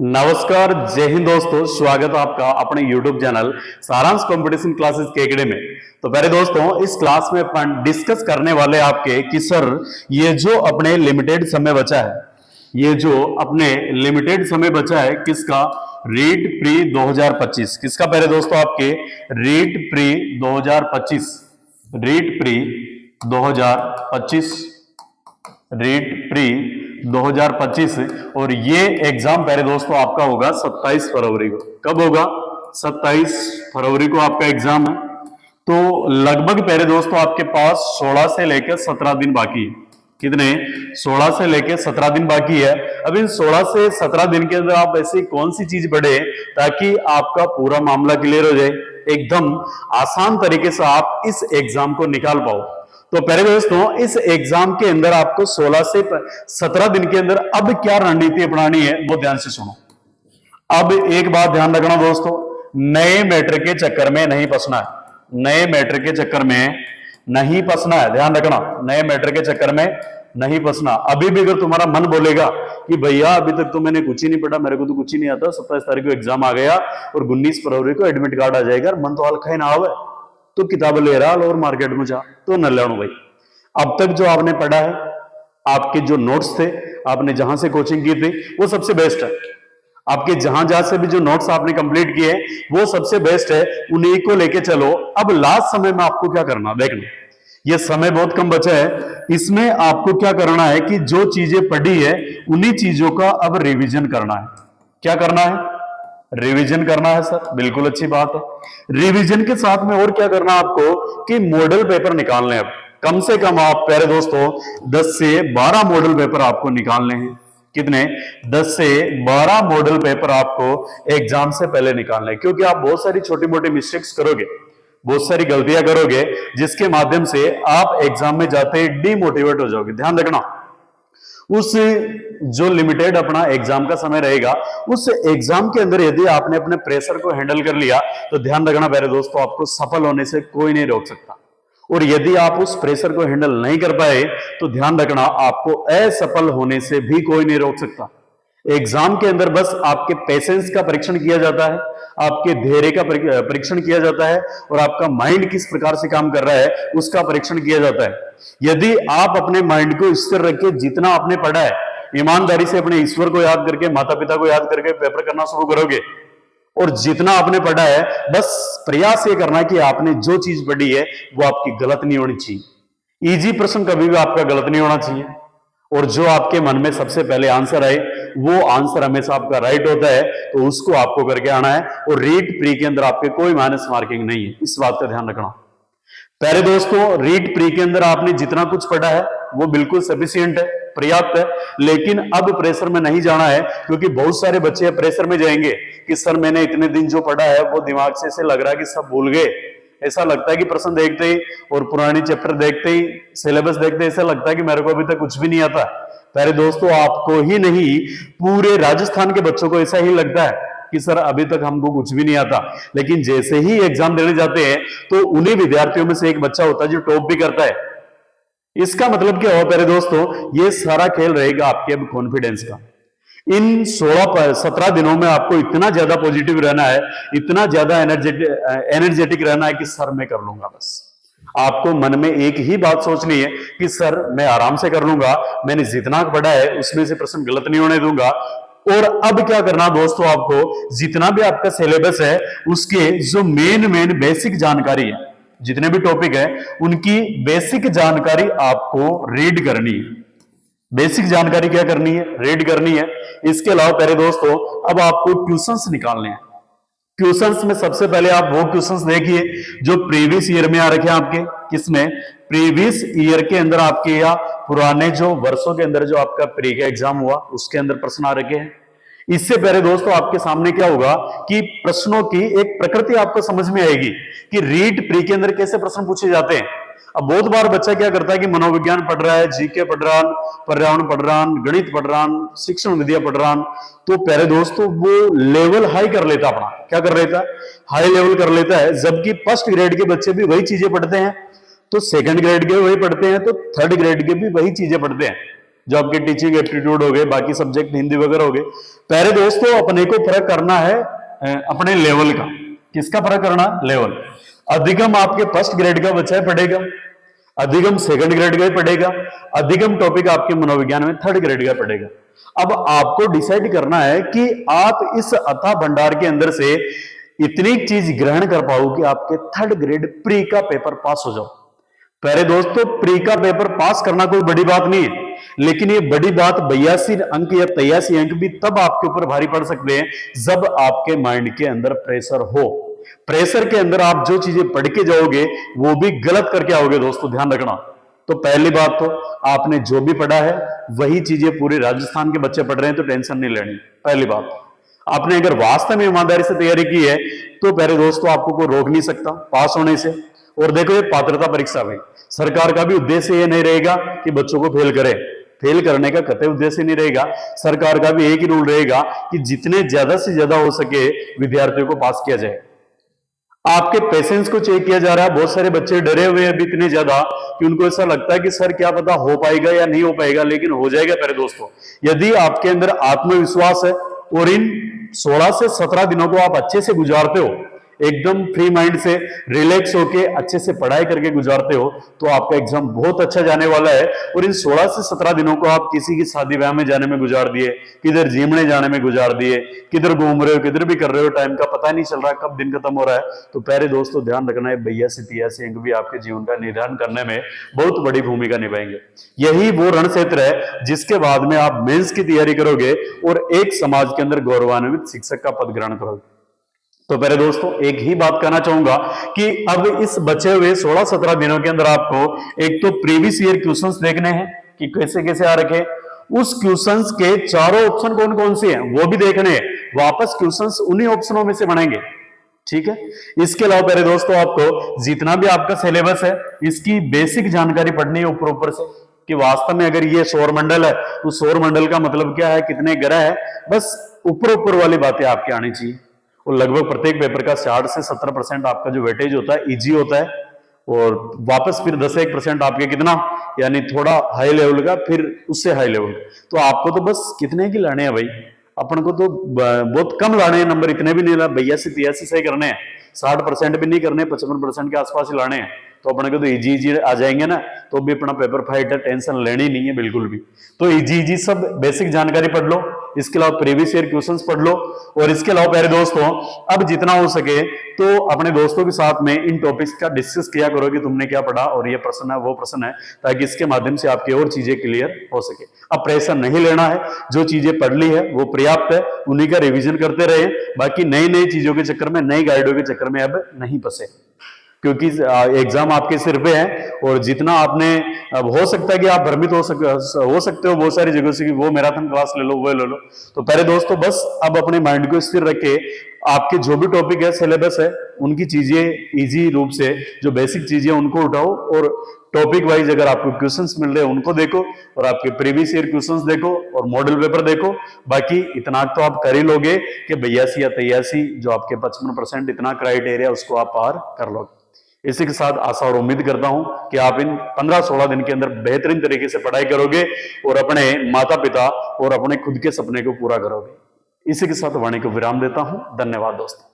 नमस्कार, जय हिंद दोस्तों। स्वागत है आपका अपने YouTube चैनल सारांश कंपटीशन क्लासेस के एकेडमी में। तो पहले दोस्तों, इस क्लास में अपन डिस्कस करने वाले आपके कि सर ये जो अपने लिमिटेड समय बचा है, ये जो अपने लिमिटेड समय बचा है किसका, रीट प्री 2025 किसका। पहले दोस्तों आपके REET pre 2025, REET pre 2025, REET pre 2025 और ये एग्जाम पहले दोस्तों आपका होगा 27 फरवरी को। कब होगा? 27 फरवरी को आपका एग्जाम है। तो लगभग पहले दोस्तों आपके पास 16 से लेकर 17 दिन बाकी है। कितने? 16 से लेकर 17 दिन बाकी है। अब इन 16 से 17 दिन के अंदर आप ऐसी कौन सी चीज पढ़े ताकि आपका पूरा मामला क्लियर हो जाए, एकदम आसान तरीके से आप इस एग्जाम को निकाल पाओ। तो पहले दोस्तों, इस एग्जाम के अंदर आपको 16 से 17 दिन के अंदर अब क्या रणनीति अपनानी है वो ध्यान से सुनो। अब एक बात ध्यान रखना दोस्तों, नए मैटर के चक्कर में नहीं फंसना है। नए मैटर के चक्कर में नहीं फंसना है, ध्यान रखना। नए मैटर के चक्कर में नहीं फंसना। अभी भी अगर तुम्हारा मन बोलेगा कि भैया अभी तक तो मैंने कुछ ही नहीं पढ़ा, मेरे को तो कुछ ही नहीं आता, 27 तारीख को एग्जाम आ गया और 19 फरवरी को एडमिट कार्ड आ जाएगा, मन तो हल्का ही ना आवे, तो किताब ले रहा और मार्केट में जा तो न ले भाई। अब तक जो आपने पढ़ा है, आपके जो नोट्स थे, आपने जहां से कोचिंग की थी वो सबसे बेस्ट है। आपके जहां जहां से भी जो नोट्स आपने कंप्लीट किए वो सबसे बेस्ट है, उन्हीं को लेके चलो। अब लास्ट समय में आपको क्या करना, देखना ये समय बहुत कम बचा है, इसमें आपको क्या करना है कि जो चीजें पढ़ी है उन्हीं चीजों का अब रिवीजन करना है। क्या करना है? रिवीजन करना है सर, बिल्कुल अच्छी बात है। रिवीजन के साथ में और क्या करना आपको कि मॉडल पेपर निकालने हैं। अब कम से कम आप प्यारे दोस्तों 10 से 12 मॉडल पेपर आपको निकालने हैं। कितने? 10 से 12 मॉडल पेपर आपको एग्जाम से पहले निकालने हैं, क्योंकि आप बहुत सारी छोटी मोटी मिस्टेक्स करोगे, बहुत सारी गलतियां करोगे, जिसके माध्यम से आप एग्जाम में जाते डिमोटिवेट हो जाओगे। ध्यान रखना, उस जो लिमिटेड अपना एग्जाम का समय रहेगा, उस एग्जाम के अंदर यदि आपने अपने प्रेशर को हैंडल कर लिया तो ध्यान रखना प्यारे दोस्तों, आपको सफल होने से कोई नहीं रोक सकता। और यदि आप उस प्रेशर को हैंडल नहीं कर पाए तो ध्यान रखना आपको असफल होने से भी कोई नहीं रोक सकता। एग्जाम के अंदर बस आपके पेशेंस का परीक्षण किया जाता है, आपके धैर्य का परीक्षण किया जाता है और आपका माइंड किस प्रकार से काम कर रहा है उसका परीक्षण किया जाता है। यदि आप अपने माइंड को स्थिर रख के जितना आपने पढ़ा है, ईमानदारी से अपने ईश्वर को याद करके, माता पिता को याद करके पेपर करना शुरू करोगे और जितना आपने पढ़ा है बस प्रयास ये करना है कि आपने जो चीज पढ़ी है वो आपकी गलत नहीं होनी चाहिए। इजी प्रश्न कभी भी आपका गलत नहीं होना चाहिए और जो आपके मन में सबसे पहले आंसर आए वो आंसर हमेशा आपका राइट होता है, तो उसको आपको करके आना है। और रीट प्री के अंदर आपके कोई माइनस मार्किंग नहीं है, इस बात का ध्यान रखना। पहले दोस्तों, रीट प्री के अंदर आपने जितना कुछ पढ़ा है वो बिल्कुल सफिशिएंट है, पर्याप्त है, लेकिन अब प्रेशर में नहीं जाना है, क्योंकि बहुत सारे बच्चे प्रेशर में जाएंगे कि सर मैंने इतने दिन जो पढ़ा है वो दिमाग से ऐसे लग रहा है कि सब भूल गए। ऐसा लगता है कि प्रश्न देखते ही और पुरानी चैप्टर देखते ही, सिलेबस देखते ही ऐसा लगता है कि मेरे को अभी तक कुछ भी नहीं आता। पहले दोस्तों, आपको ही नहीं पूरे राजस्थान के बच्चों को ऐसा ही लगता है कि सर अभी तक हमको कुछ भी नहीं आता, लेकिन जैसे ही एग्जाम देने जाते हैं तो उन्हीं विद्यार्थियों में से एक बच्चा होता है जो टॉप भी करता है। इसका मतलब क्या हो प्यारे दोस्तों, ये सारा खेल रहेगा आपके अब कॉन्फिडेंस का। इन 16-17 दिनों में आपको इतना ज्यादा पॉजिटिव रहना है, इतना ज्यादा एनर्जेटिक रहना है कि सर मैं कर लूंगा। बस आपको मन में एक ही बात सोचनी है कि सर मैं आराम से कर लूंगा, मैंने जितना पढ़ा है उसमें से प्रश्न गलत नहीं होने दूंगा। और अब क्या करना दोस्तों, आपको जितना भी आपका सिलेबस है उसके जो मेन बेसिक जानकारी है, जितने भी टॉपिक है उनकी बेसिक जानकारी आपको रीड करनी है। बेसिक जानकारी क्या करनी है? रीड करनी है। इसके अलावा प्यारे दोस्तों, अब आपको क्वेश्चंस निकालने हैं। क्वेश्चंस में सबसे पहले आप वो क्वेश्चंस देखिए जो प्रीवियस ईयर में आ रखे हैं आपके। किसमें? प्रीवियस ईयर के अंदर आपके, या पुराने जो वर्षों के अंदर जो आपका प्री का एग्जाम हुआ उसके अंदर प्रश्न आ रखे हैं। इससे पहले दोस्तों आपके सामने क्या होगा कि प्रश्नों की एक प्रकृति आपको समझ में आएगी कि रीट प्री के अंदर कैसे प्रश्न पूछे जाते हैं। अब बहुत बार बच्चा क्या करता है कि मनोविज्ञान पढ़ रहा है, जीके पढ़ रहा है, पर्यावरण पढ़ रहा है, गणित पढ़ रहा है, शिक्षण विद्या पढ़ रहा है, तो प्यारे दोस्तों वो लेवल हाई कर लेता, अपना क्या कर लेता है? हाई लेवल कर लेता है। जबकि फर्स्ट ग्रेड के बच्चे भी वही चीजें पढ़ते हैं, तो सेकंड ग्रेड के वही पढ़ते हैं, तो थर्ड ग्रेड के भी वही चीजें पढ़ते हैं। जो आपके टीचिंग एप्टीट्यूड हो गए, बाकी सब्जेक्ट हिंदी वगैरह हो गए। प्यारे दोस्तों, अपने को फर्क करना है अपने लेवल का। किसका फर्क करना? लेवल। अधिगम आपके फर्स्ट ग्रेड का बच्चा पढ़ेगा, अधिगम सेकंड ग्रेड का ही पढ़ेगा, अधिगम टॉपिक आपके मनोविज्ञान में थर्ड ग्रेड का पढ़ेगा। अब आपको डिसाइड करना है कि आप इस अथाह भंडार के अंदर से इतनी चीज ग्रहण कर पाओ कि आपके थर्ड ग्रेड प्री का पेपर पास हो जाओ। प्यारे दोस्तों, प्री का पेपर पास करना कोई बड़ी बात नहीं है, लेकिन ये बड़ी बात 82 अंक या 83 अंक भी तब आपके ऊपर भारी पड़ सकते हैं जब आपके माइंड के अंदर प्रेशर हो। प्रेशर के अंदर आप जो चीजें पढ़ के जाओगे वो भी गलत करके आओगे दोस्तों, ध्यान रखना। तो पहली बात तो आपने जो भी पढ़ा है वही चीजें पूरे राजस्थान के बच्चे पढ़ रहे हैं तो टेंशन नहीं लेनी। पहली बात, आपने अगर वास्तव में ईमानदारी से तैयारी की है तो प्यारे दोस्तों आपको कोई रोक नहीं सकता पास होने से। और देखो, ये पात्रता परीक्षा में सरकार का भी उद्देश्य ये नहीं रहेगा कि बच्चों को फेल करे, फेल करने का कतई उद्देश्य नहीं रहेगा। सरकार का भी एक ही रूल रहेगा कि जितने ज्यादा से ज्यादा हो सके विद्यार्थियों को पास किया जाए। आपके पेशेंस को चेक किया जा रहा है। बहुत सारे बच्चे डरे हुए हैं अभी इतने ज्यादा कि उनको ऐसा लगता है कि सर क्या पता हो पाएगा या नहीं हो पाएगा, लेकिन हो जाएगा प्यारे दोस्तों। यदि आपके अंदर आत्मविश्वास है और इन 16 से 17 दिनों को आप अच्छे से गुजारते हो, एकदम फ्री माइंड से रिलैक्स होके अच्छे से पढ़ाई करके गुजारते हो, तो आपका एग्जाम बहुत अच्छा जाने वाला है। और इन 16 से 17 दिनों को आप किसी की शादी ब्याह में जाने में गुजार दिए, किधर जिमने जाने में गुजार दिए, किधर घूम रहे हो, किधर भी कर रहे हो, टाइम का पता नहीं चल रहा कब दिन खत्म हो रहा है। तो प्यारे दोस्तों, ध्यान रखना है 82-83 अंक भी आपके जीवन का निर्धारण करने में बहुत बड़ी भूमिका निभाएंगे। यही वो रण क्षेत्र है जिसके बाद में आप मेंस की तैयारी करोगे और एक समाज के अंदर गौरवान्वित शिक्षक का पद ग्रहण करोगे। तो पहले दोस्तों, एक ही बात कहना चाहूंगा कि अब इस बचे हुए 16-17 दिनों के अंदर आपको एक तो प्रीवियस ईयर क्वेश्चंस देखने हैं कि कैसे कैसे आ रखे, उस क्वेश्चंस के चारों ऑप्शन कौन कौन से हैं वो भी देखने हैं। वापस क्वेश्चंस उन्हीं ऑप्शनों में से बनेंगे, ठीक है। इसके अलावा पहले दोस्तों, आपको जितना भी आपका सिलेबस है इसकी बेसिक जानकारी पढ़नी है ऊपर ऊपर से, कि वास्तव में अगर ये सौर मंडल है तो सौर मंडल का मतलब क्या है, कितने ग्रह है, बस ऊपर ऊपर वाली बातें आपके आनी चाहिए। और लगभग प्रत्येक पेपर का 60 से 70% आपका जो वेटेज होता है इजी होता है, और वापस फिर 10-1% आपके कितना, यानी थोड़ा हाई लेवल का, फिर उससे हाई लेवल। तो आपको तो बस कितने की लाने हैं भाई, अपन को तो बहुत कम लाने हैं नंबर, इतने भी नहीं ला, 82-83 सही करने हैं, 60% भी नहीं करने, 55% के आसपास ही लाने हैं। तो अपने को तो इजी इजी आ जाएंगे ना, तो भी अपना पेपर फाइट है, टेंशन लेनी नहीं है बिल्कुल भी। तो इजी इजी सब बेसिक जानकारी पढ़ लो, इसके अलावा प्रीवियस ईयर क्वेश्चंस पढ़ लो। और इसके अलावा प्यारे दोस्तों, अब जितना हो सके तो अपने दोस्तों के साथ में इन टॉपिक्स का डिस्कस किया करो कि तुमने क्या पढ़ा और ये प्रश्न है वो प्रश्न है, ताकि इसके माध्यम से आपकी और चीजें क्लियर हो सके। अब प्रेशर नहीं लेना है, जो चीजें पढ़ ली है वो पर्याप्त है, उन्हीं का रिवीजन करते रहे। बाकी नई नई चीजों के चक्कर में, नई गाइडों के चक्कर में अब नहीं फंसे, क्योंकि एग्जाम आपके सिर पे है। और जितना आपने, अब हो सकता है कि आप भ्रमित हो सकते हो बहुत सारी जगहों से कि वो मैराथन क्लास ले लो, वो ले लो। तो पहले दोस्तों, बस अब अपने माइंड को स्थिर रखे, आपके जो भी टॉपिक है, सिलेबस है, उनकी चीजें इजी रूप से, जो बेसिक चीजें उनको उठाओ, और टॉपिक वाइज अगर आपको क्वेश्चंस मिल रहे हैं उनको देखो, और आपके प्रीवियस ईयर क्वेश्चंस देखो और मॉडल पेपर देखो। बाकी इतना तो आप कर ही लोगे कि 82 या 83 जो आपके 55% इतना क्राइटेरिया उसको आप पार कर लोगे। इसी के साथ आशा और उम्मीद करता हूं कि आप इन 15-16 दिन के अंदर बेहतरीन तरीके से पढ़ाई करोगे और अपने माता पिता और अपने खुद के सपने को पूरा करोगे। इसी के साथ वाणी को विराम देता हूं। धन्यवाद दोस्तों।